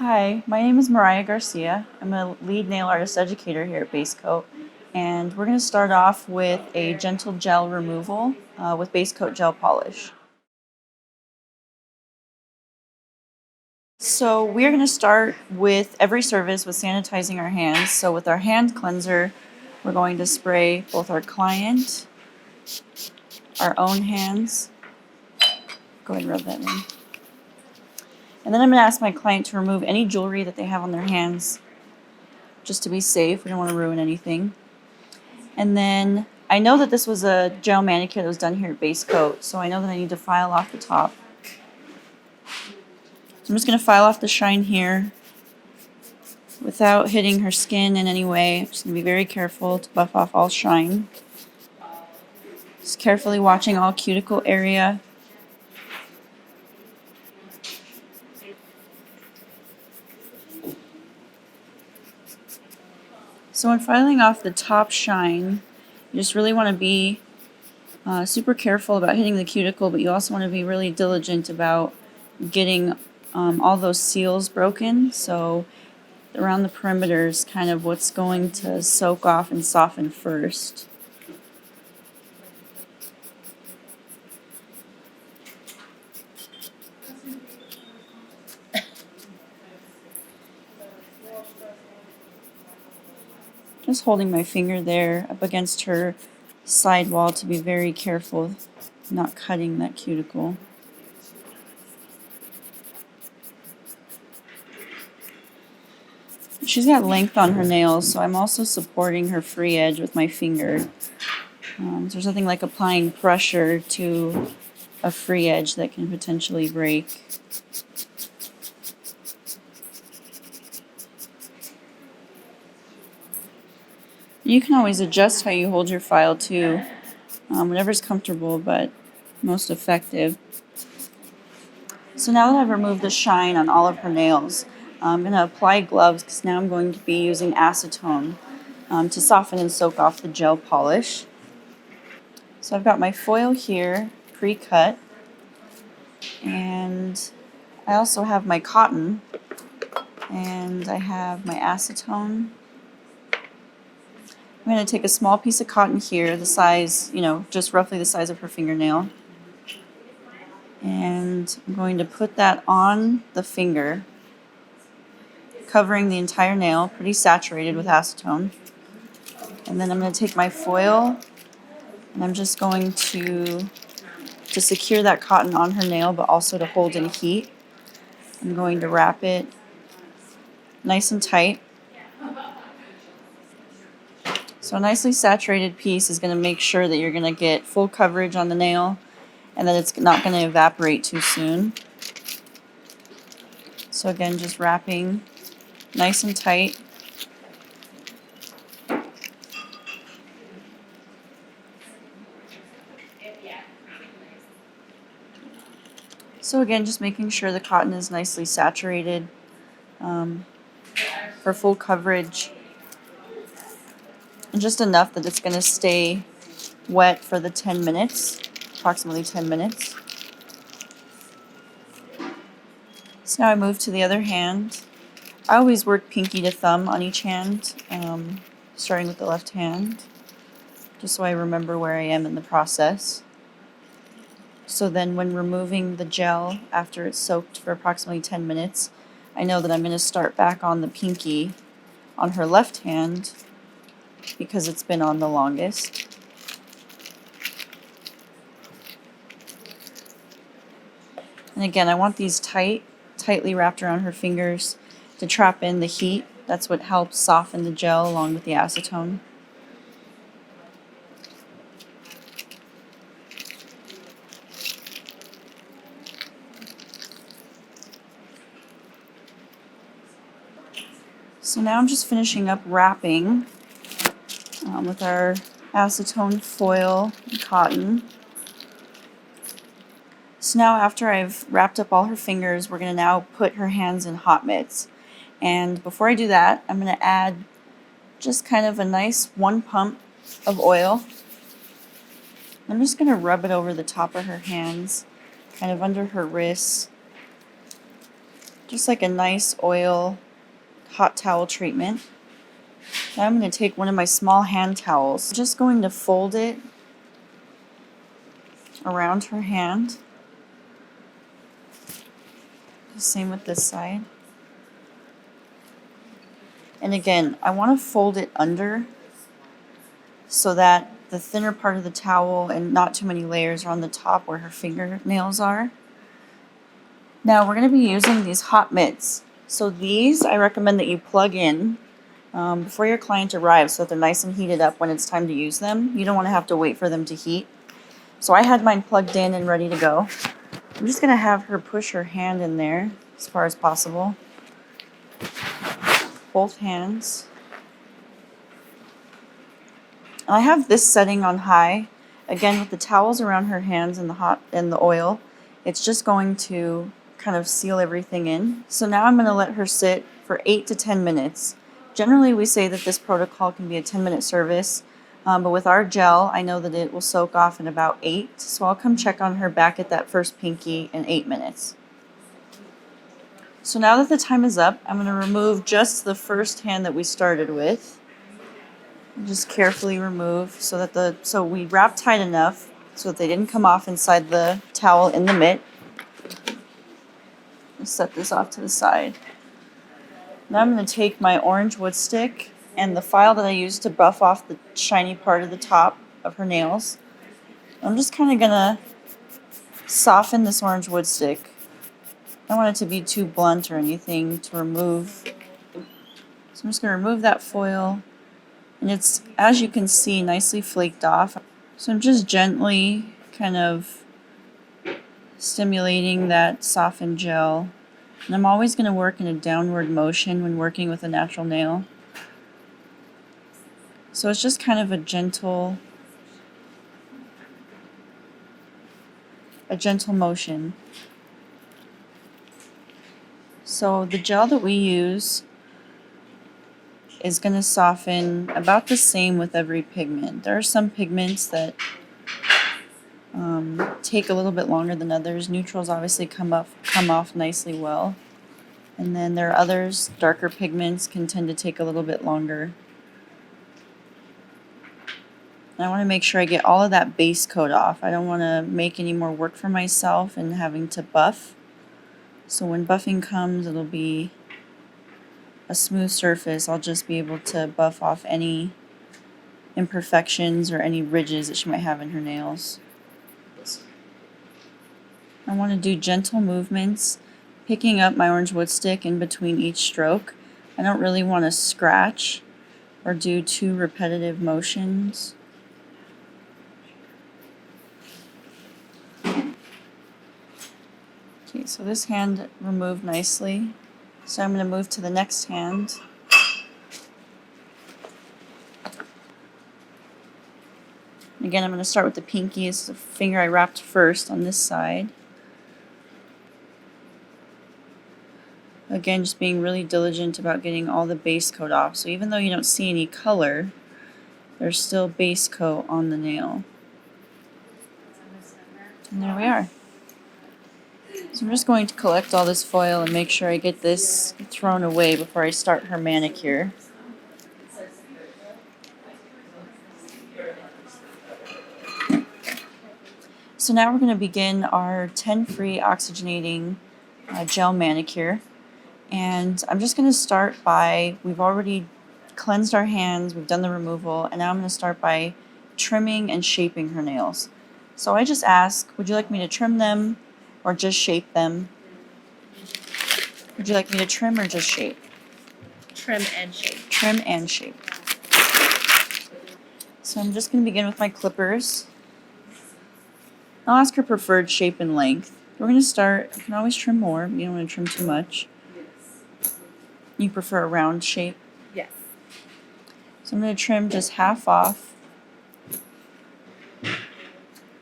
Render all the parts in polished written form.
Hi, my name is Mariah Garcia. I'm a lead nail artist educator here at Base Coat, and we're going to start off with a gentle gel removal with Base Coat gel polish. So we're going to start with every service with sanitizing our hands. So with our hand cleanser, we're going to spray both our client, our own hands. Go ahead and rub that in. And then I'm going to ask my client to remove any jewelry that they have on their hands, just to be safe. We don't want to ruin anything. And then I know that this was a gel manicure that was done here at Base Coat, so I know that I need to file off the top. So I'm just going to file off the shine here without hitting her skin in any way. I'm just going to be very careful to buff off all shine. Just carefully watching all cuticle area. So when filing off the top shine, you just really want to be super careful about hitting the cuticle, but you also want to be really diligent about getting all those seals broken. So around the perimeter is kind of what's going to soak off and soften first. Just holding my finger there up against her side wall to be very careful not cutting that cuticle. She's got length on her nails, so I'm also supporting her free edge with my finger. There's nothing like applying pressure to a free edge that can potentially break. You can always adjust how you hold your file too, whatever's comfortable but most effective. So now that I've removed the shine on all of her nails, I'm going to apply gloves because now I'm going to be using acetone to soften and soak off the gel polish. So I've got my foil here, pre-cut, and I also have my cotton, and I have my acetone. I'm going to take a small piece of cotton here, the size, just roughly the size of her fingernail. And I'm going to put that on the finger, covering the entire nail, pretty saturated with acetone. And then I'm going to take my foil, and I'm just going to secure that cotton on her nail, but also to hold in heat. I'm going to wrap it nice and tight. So a nicely saturated piece is going to make sure that you're going to get full coverage on the nail and that it's not going to evaporate too soon. So again, just wrapping nice and tight. So again, just making sure the cotton is nicely saturated for full coverage. And just enough that it's going to stay wet for the 10 minutes, approximately 10 minutes. So now I move to the other hand. I always work pinky to thumb on each hand, starting with the left hand, just so I remember where I am in the process. So then when removing the gel after it's soaked for approximately 10 minutes, I know that I'm going to start back on the pinky on her left hand because it's been on the longest. And again, I want these tightly wrapped around her fingers to trap in the heat. That's what helps soften the gel along with the acetone. So now I'm just finishing up wrapping with our acetone foil and cotton. So now after I've wrapped up all her fingers, we're going to now put her hands in hot mitts. And before I do that, I'm going to add just kind of a nice 1 pump of oil. I'm just going to rub it over the top of her hands, kind of under her wrists, just like a nice oil hot towel treatment. Now I'm going to take one of my small hand towels. I'm just going to fold it around her hand. Same with this side. And again, I want to fold it under so that the thinner part of the towel and not too many layers are on the top where her fingernails are. Now we're going to be using these hot mitts. So these I recommend that you plug in before your client arrives so that they're nice and heated up when it's time to use them. You don't want to have to wait for them to heat. So I had mine plugged in and ready to go. I'm just going to have her push her hand in there as far as possible. Both hands. And I have this setting on high. Again, with the towels around her hands and the oil, it's just going to kind of seal everything in. So now I'm going to let her sit for 8 to 10 minutes. Generally, we say that this protocol can be a 10-minute service, but with our gel, I know that it will soak off in about 8. So I'll come check on her back at that first pinky in 8 minutes. So now that the time is up, I'm going to remove just the first hand that we started with. Just carefully remove so we wrap tight enough so that they didn't come off inside the towel in the mitt. Let's set this off to the side. Now I'm going to take my orange wood stick and the file that I used to buff off the shiny part of the top of her nails. I'm just kind of going to soften this orange wood stick. I don't want it to be too blunt or anything to remove. So I'm just going to remove that foil. And it's, as you can see, nicely flaked off. So I'm just gently kind of stimulating that softened gel. And I'm always going to work in a downward motion when working with a natural nail. So it's just kind of a gentle motion. So the gel that we use is going to soften about the same with every pigment. There are some pigments that take a little bit longer than others. Neutrals obviously come off nicely well. And then there are others, darker pigments can tend to take a little bit longer. And I want to make sure I get all of that base coat off. I don't want to make any more work for myself and having to buff. So when buffing comes, it'll be a smooth surface. I'll just be able to buff off any imperfections or any ridges that she might have in her nails. I want to do gentle movements, picking up my orange wood stick in between each stroke. I don't really want to scratch or do too repetitive motions. Okay, so this hand removed nicely. So I'm going to move to the next hand. Again, I'm going to start with the pinky. It's the finger I wrapped first on this side. Again, just being really diligent about getting all the base coat off. So even though you don't see any color, there's still base coat on the nail. And there we are. So I'm just going to collect all this foil and make sure I get this thrown away before I start her manicure. So now we're going to begin our 10-free oxygenating gel manicure. And I'm just going to start by, we've already cleansed our hands, we've done the removal, and now I'm going to start by trimming and shaping her nails. So I just ask, would you like me to trim them or just shape them? Would you like me to trim or just shape? Trim and shape. Trim and shape. So I'm just going to begin with my clippers. I'll ask her preferred shape and length. We're going to start, you can always trim more, you don't want to trim too much. You prefer a round shape? Yes. So I'm going to trim just half off.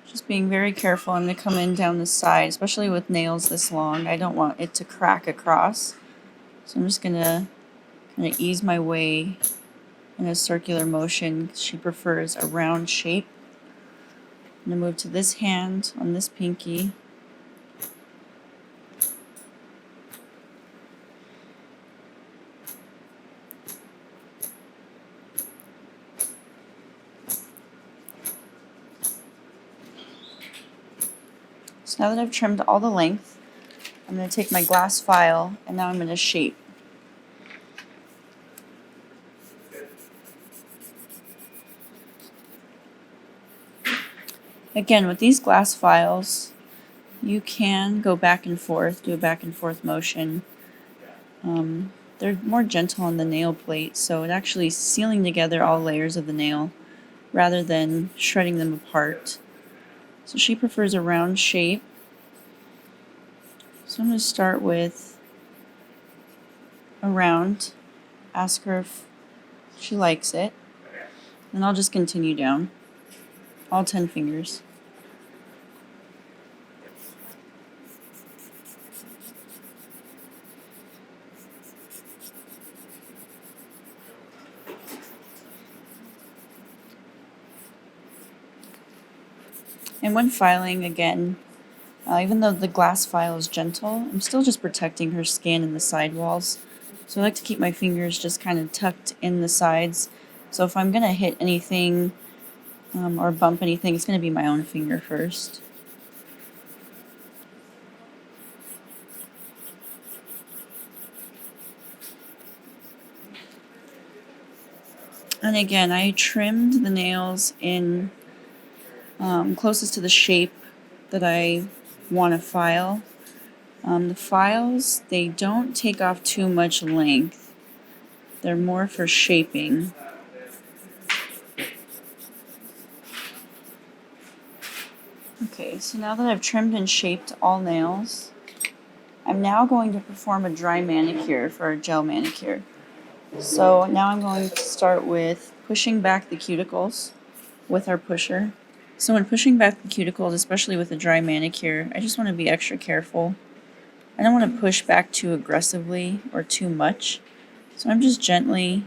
Just being very careful. I'm going to come in down the side, especially with nails this long. I don't want it to crack across. So I'm just going to kind of ease my way in a circular motion. She prefers a round shape. I'm going to move to this hand on this pinky. So now that I've trimmed all the length, I'm going to take my glass file and now I'm going to shape. Again, with these glass files, you can go back and forth, do a back and forth motion. They're more gentle on the nail plate, so it actually is sealing together all layers of the nail rather than shredding them apart. So she prefers a round shape. So I'm going to start with a round, ask her if she likes it, then I'll just continue down, all 10 fingers. And when filing, again, even though the glass file is gentle, I'm still just protecting her skin and the sidewalls. So I like to keep my fingers just kind of tucked in the sides. So if I'm going to hit anything or bump anything, it's going to be my own finger first. And again, I trimmed the nails in closest to the shape that I want to file. The files, they don't take off too much length. They're more for shaping. Okay, so now that I've trimmed and shaped all nails, I'm now going to perform a dry manicure for a gel manicure. So now I'm going to start with pushing back the cuticles with our pusher. So when pushing back the cuticles, especially with a dry manicure, I just want to be extra careful. I don't want to push back too aggressively or too much. So I'm just gently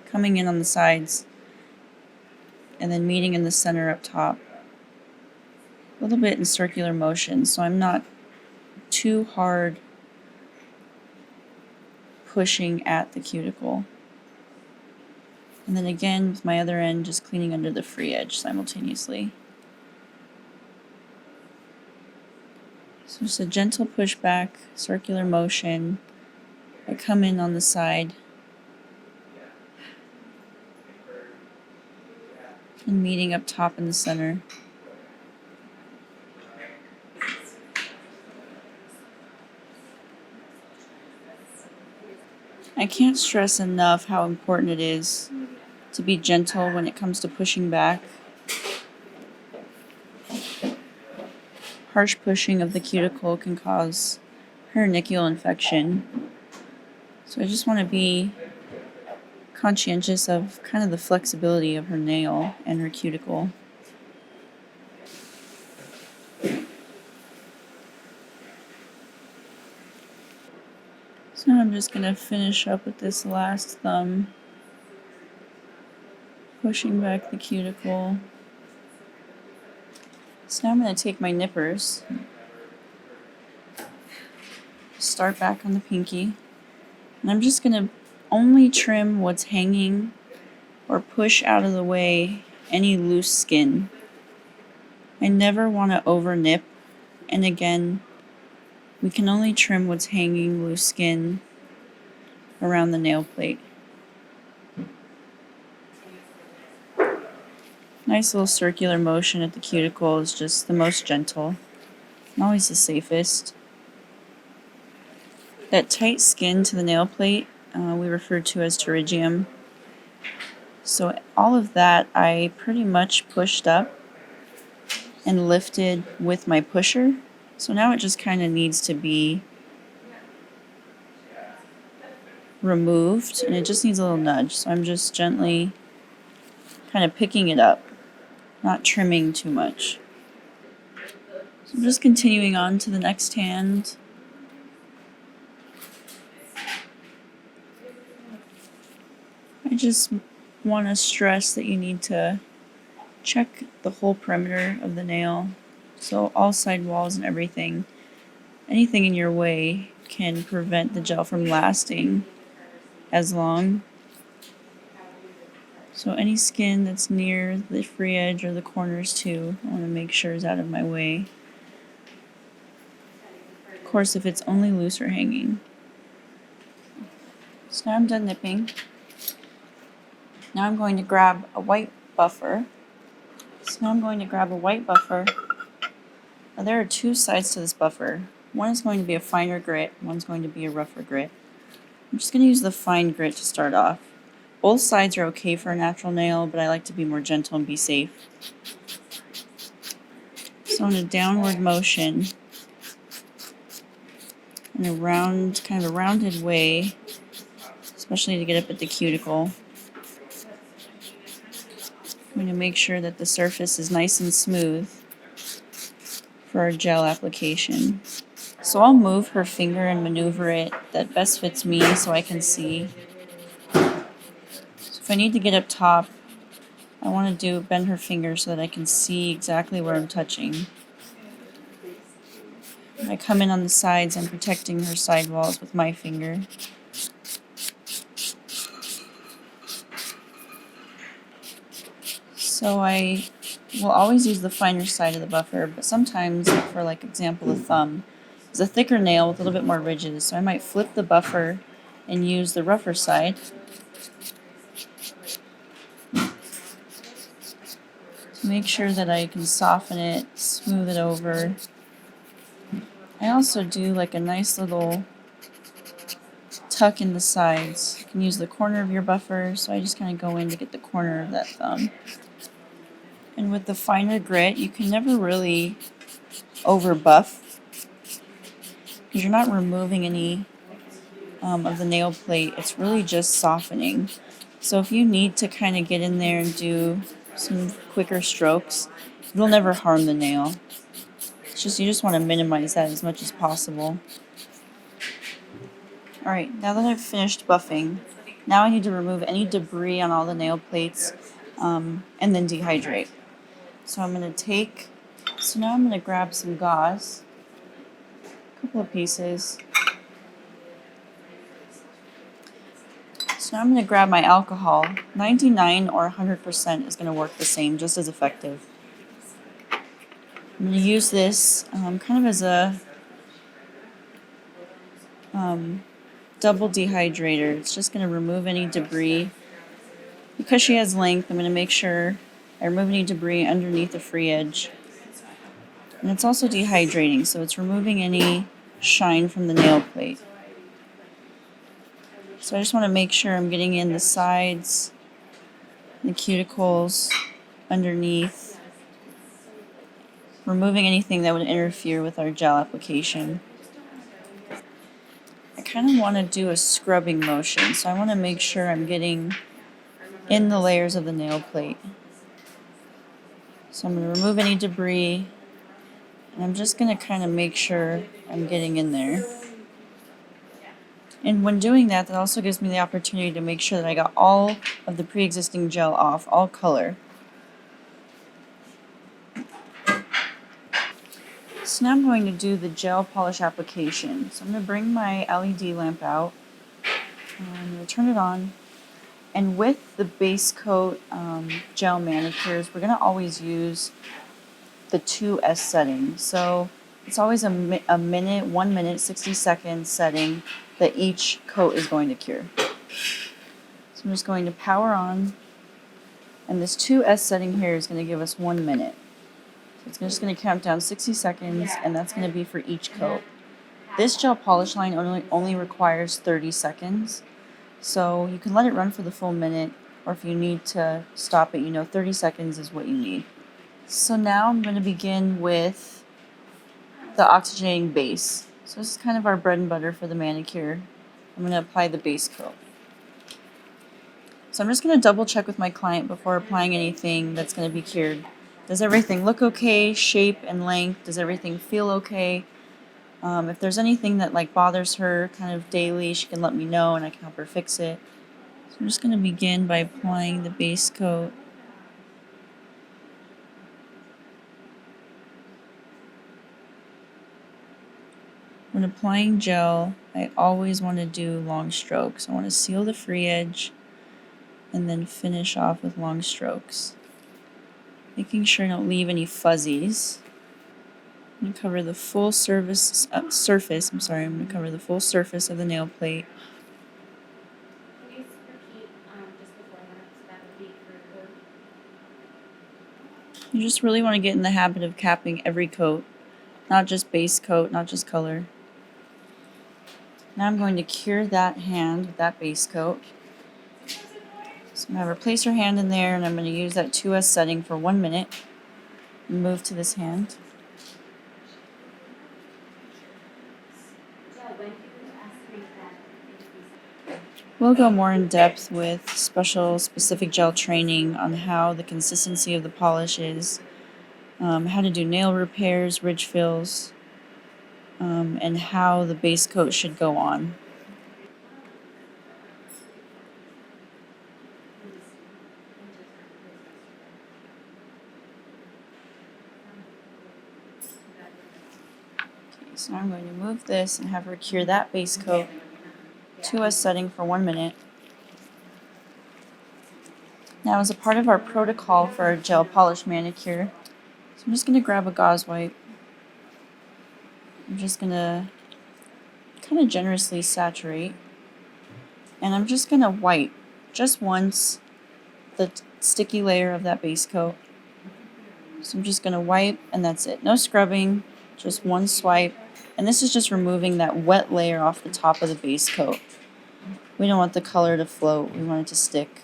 coming in on the sides and then meeting in the center up top. A little bit in circular motion, so I'm not too hard pushing at the cuticle. And then again, with my other end, just cleaning under the free edge simultaneously. So just a gentle pushback, circular motion. I come in on the side and meeting up top in the center. I can't stress enough how important it is to be gentle when it comes to pushing back. Harsh pushing of the cuticle can cause hernicule infection. So I just want to be conscientious of kind of the flexibility of her nail and her cuticle. So now I'm just going to finish up with this last thumb, pushing back the cuticle. So now I'm going to take my nippers, start back on the pinky, and I'm just going to only trim what's hanging or push out of the way any loose skin. I never want to over nip, and again, we can only trim what's hanging loose skin around the nail plate. Nice little circular motion at the cuticle is just the most gentle and always the safest. That tight skin to the nail plate we refer to as pterygium. So all of that I pretty much pushed up and lifted with my pusher. So now it just kind of needs to be removed and it just needs a little nudge. So I'm just gently kind of picking it up, not trimming too much. So I'm just continuing on to the next hand. I just want to stress that you need to check the whole perimeter of the nail. So all side walls and everything. Anything in your way can prevent the gel from lasting as long. So any skin that's near the free edge or the corners too, I want to make sure is out of my way. course, if it's only loose or hanging. So now I'm done nipping. Now I'm going to grab a white buffer. Now there are two sides to this buffer. One is going to be a finer grit, one's going to be a rougher grit. I'm just going to use the fine grit to start off. Both sides are okay for a natural nail, but I like to be more gentle and be safe. So in a downward motion, in a kind of a rounded way, especially to get up at the cuticle, I'm going to make sure that the surface is nice and smooth for our gel application. So I'll move her finger and maneuver it that best fits me so I can see. So if I need to get up top, I want to bend her finger so that I can see exactly where I'm touching. When I come in on the sides, I'm protecting her sidewalls with my finger. So I will always use the finer side of the buffer, but sometimes, for like example, the thumb is a thicker nail with a little bit more ridges, so I might flip the buffer and use the rougher side. To make sure that I can soften it, smooth it over. I also do like a nice little tuck in the sides. You can use the corner of your buffer, so I just kind of go in to get the corner of that thumb. And with the finer grit, you can never really over buff because you're not removing any of the nail plate. It's really just softening. So if you need to kind of get in there and do some quicker strokes, it'll never harm the nail. It's just you just want to minimize that as much as possible. Alright, now that I've finished buffing, now I need to remove any debris on all the nail plates and then dehydrate. So now I'm going to grab some gauze, a couple of pieces. So now I'm going to grab my alcohol. 99 or 100% is going to work the same, just as effective. I'm going to use this kind of as a double dehydrator. It's just going to remove any debris. Because she has length, I'm going to make sure I remove any debris underneath the free edge. And it's also dehydrating, so it's removing any shine from the nail plate. So I just want to make sure I'm getting in the sides, the cuticles, underneath, removing anything that would interfere with our gel application. I kind of want to do a scrubbing motion, so I want to make sure I'm getting in the layers of the nail plate. So I'm going to remove any debris, and I'm just going to kind of make sure I'm getting in there. And when doing that, that also gives me the opportunity to make sure that I got all of the pre-existing gel off, all color. So now I'm going to do the gel polish application. So I'm going to bring my LED lamp out. I'm going to turn it on. And with the base coat gel manicures, we're going to always use the 2S setting. So it's always a minute, 1 minute, 60 seconds setting that each coat is going to cure. So I'm just going to power on, and this 2S setting here is going to give us 1 minute. So it's just going to count down 60 seconds, and that's going to be for each coat. This gel polish line only requires 30 seconds, so you can let it run for the full minute, or if you need to stop it, 30 seconds is what you need. So now I'm going to begin with the oxygenating base. So this is kind of our bread and butter for the manicure. I'm going to apply the base coat. So I'm just going to double check with my client before applying anything that's going to be cured. Does everything look okay? Shape and length? Does everything feel okay? If there's anything that bothers her kind of daily, she can let me know and I can help her fix it. So I'm just going to begin by applying the base coat. When applying gel, I always want to do long strokes. I want to seal the free edge and then finish off with long strokes. Making sure I don't leave any fuzzies. I'm gonna cover the full surface. I'm gonna cover the full surface of the nail plate. Can you repeat just before that, so that would be for You just really want to get in the habit of capping every coat, not just base coat, not just color. Now I'm going to cure that hand with that base coat. So I'm going to replace her hand in there, and I'm going to use that 2S setting for 1 minute. Move to this hand. We'll go more in depth with specific gel training on how the consistency of the polish is, how to do nail repairs, ridge fills, and how the base coat should go on. Okay, so now I'm going to move this and have her cure that base coat, 2S setting for 1 minute. Now, as a part of our protocol for our gel polish manicure, so I'm just going to grab a gauze wipe. I'm just going to kind of generously saturate. And I'm just going to wipe just once the sticky layer of that base coat. So I'm just going to wipe, and that's it. No scrubbing, just one swipe. And this is just removing that wet layer off the top of the base coat. We don't want the color to float. We want it to stick.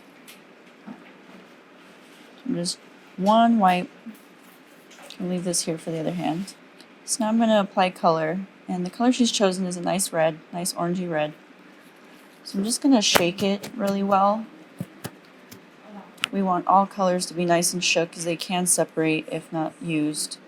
So just one wipe. I'll leave this here for the other hand. So now I'm going to apply color. And the color she's chosen is a nice red, nice orangey red. So I'm just going to shake it really well. We want all colors to be nice and shook because they can separate if not used.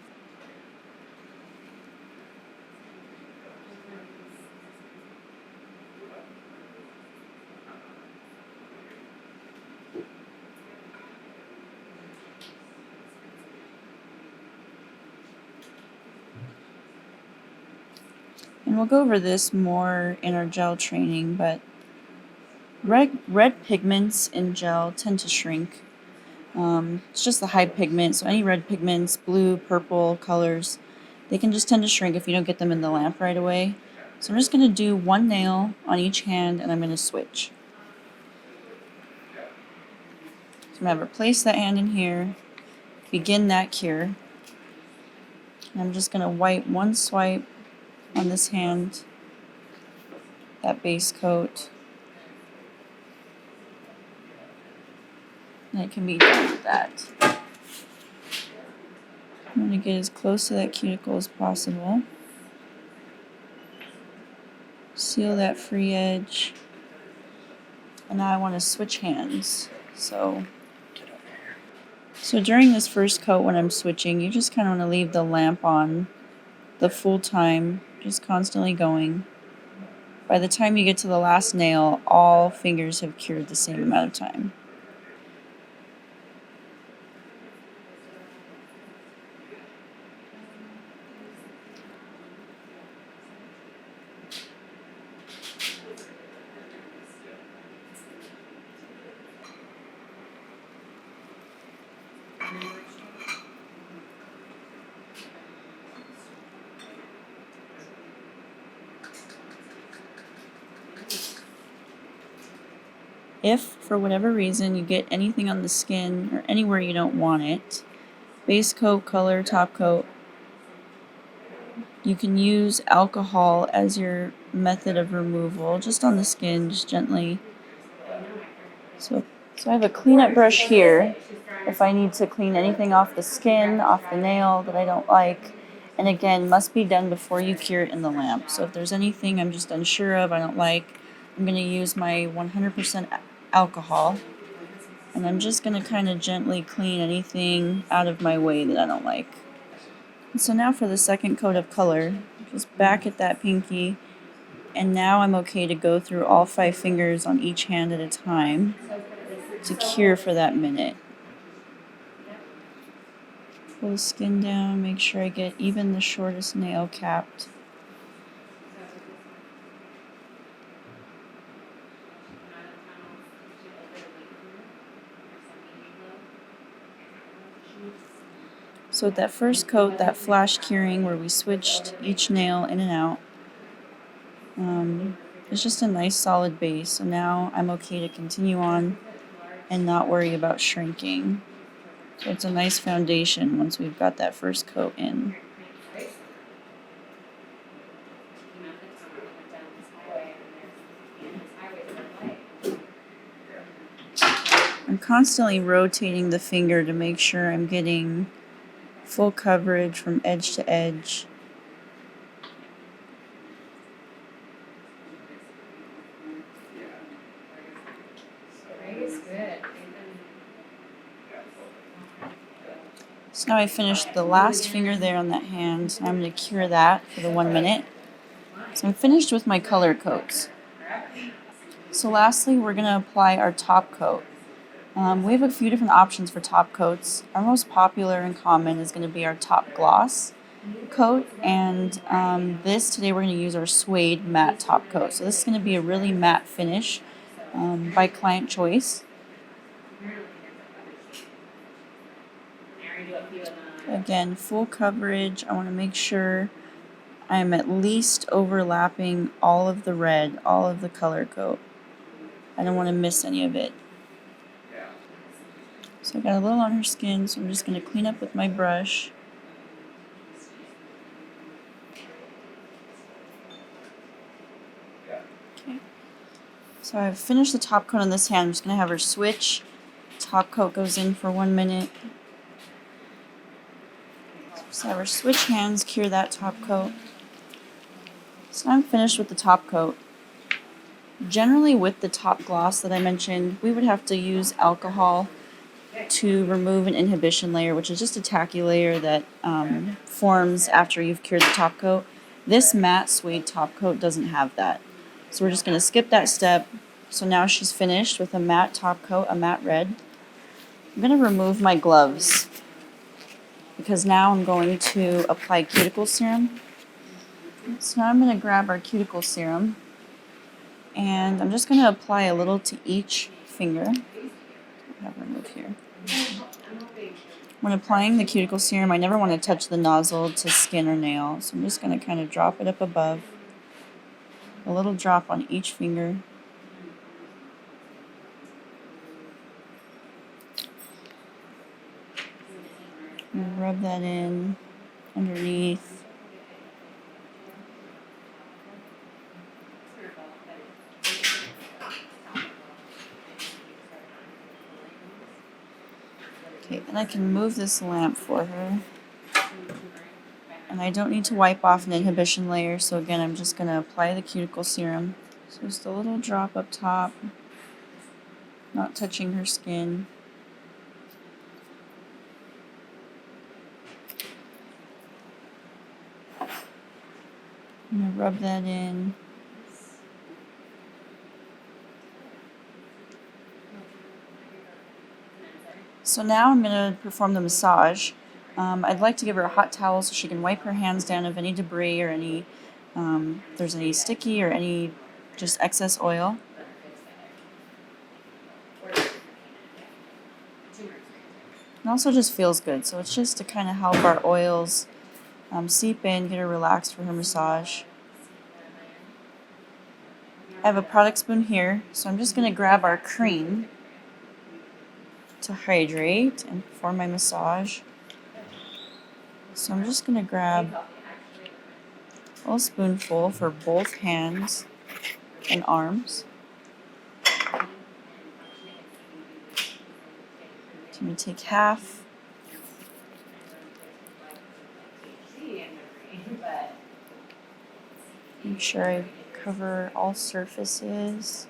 And we'll go over this more in our gel training, but red pigments in gel tend to shrink. It's just the high pigment, so any red pigments, blue, purple colors, they can just tend to shrink if you don't get them in the lamp right away. So I'm just going to do one nail on each hand, and I'm going to switch. So I'm going to replace that hand in here, begin that cure. And I'm just going to wipe one swipe on this hand, that base coat. And it can be done with that. I'm going to get as close to that cuticle as possible. Seal that free edge. And now I want to switch hands. So during this first coat when I'm switching, you just kind of want to leave the lamp on the full time, just constantly going. By the time you get to the last nail, all fingers have cured the same amount of time. If, for whatever reason, you get anything on the skin or anywhere you don't want it, base coat, color, top coat, you can use alcohol as your method of removal, just on the skin, just gently. So I have a cleanup brush here if I need to clean anything off the skin, off the nail that I don't like. And again, must be done before you cure it in the lamp. So if there's anything I'm just unsure of, I don't like, I'm going to use my 100% alcohol. And I'm just going to kind of gently clean anything out of my way that I don't like. And so now for the second coat of color, just back at that pinky. And now I'm okay to go through all 5 fingers on each hand at a time to cure for that minute. Pull the skin down, make sure I get even the shortest nail capped. So with that first coat, that flash curing where we switched each nail in and out, it's just a nice solid base. So now I'm okay to continue on and not worry about shrinking. So it's a nice foundation once we've got that first coat in. I'm constantly rotating the finger to make sure I'm getting full coverage from edge to edge. So now I finished the last finger there on that hand. I'm going to cure that for the 1 minute. So I'm finished with my color coats. So lastly, we're going to apply our top coat. We have a few different options for top coats. Our most popular and common is going to be our top gloss coat, and today we're going to use our suede matte top coat. So this is going to be a really matte finish by client choice. Again, full coverage. I want to make sure I'm at least overlapping all of the red, all of the color coat. I don't want to miss any of it. So I got a little on her skin, so I'm just going to clean up with my brush. Okay. So I've finished the top coat on this hand. I'm just going to have her switch. Top coat goes in for 1 minute. So have her switch hands, cure that top coat. So now I'm finished with the top coat. Generally with the top gloss that I mentioned, we would have to use alcohol to remove an inhibition layer, which is just a tacky layer that forms after you've cured the top coat. This matte suede top coat doesn't have that. So we're just going to skip that step. So now she's finished with a matte top coat, a matte red. I'm going to remove my gloves because now I'm going to apply cuticle serum. So now I'm going to grab our cuticle serum and I'm just going to apply a little to each finger. I have her move here. When applying the cuticle serum, I never want to touch the nozzle to skin or nail, so I'm just going to kind of drop it up above. A little drop on each finger. And rub that in underneath. Okay, then I can move this lamp for her. And I don't need to wipe off an inhibition layer, so again, I'm just going to apply the cuticle serum. So just a little drop up top, not touching her skin. I'm going to rub that in. So now I'm going to perform the massage. I'd like to give her a hot towel so she can wipe her hands down of any debris or any, if there's any sticky or any just excess oil. It also just feels good, so it's just to kind of help our oils seep in, get her relaxed for her massage. I have a product spoon here, so I'm just going to grab our cream to hydrate and perform my massage. So I'm just going to grab a little spoonful for both hands and arms. I'm going to take half. Make sure I cover all surfaces.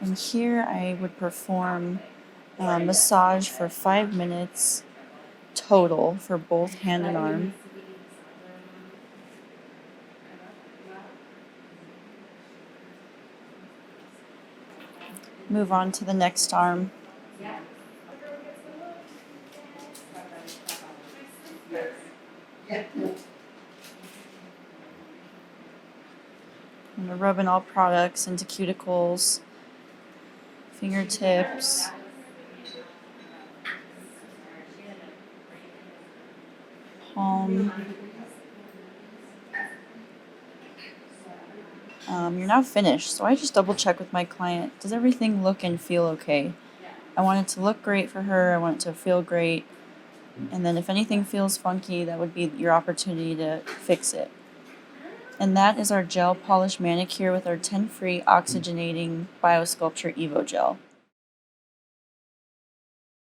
And here I would perform massage for 5 minutes total for both hand and arm. Move on to the next arm. I'm going to rub in all products into cuticles, fingertips. palm. You're now finished, so I just double check with my client. Does everything look and feel okay? I want it to look great for her. I want it to feel great. And then if anything feels funky, that would be your opportunity to fix it. And that is our gel polish manicure with our 10 free oxygenating biosculpture Evo gel.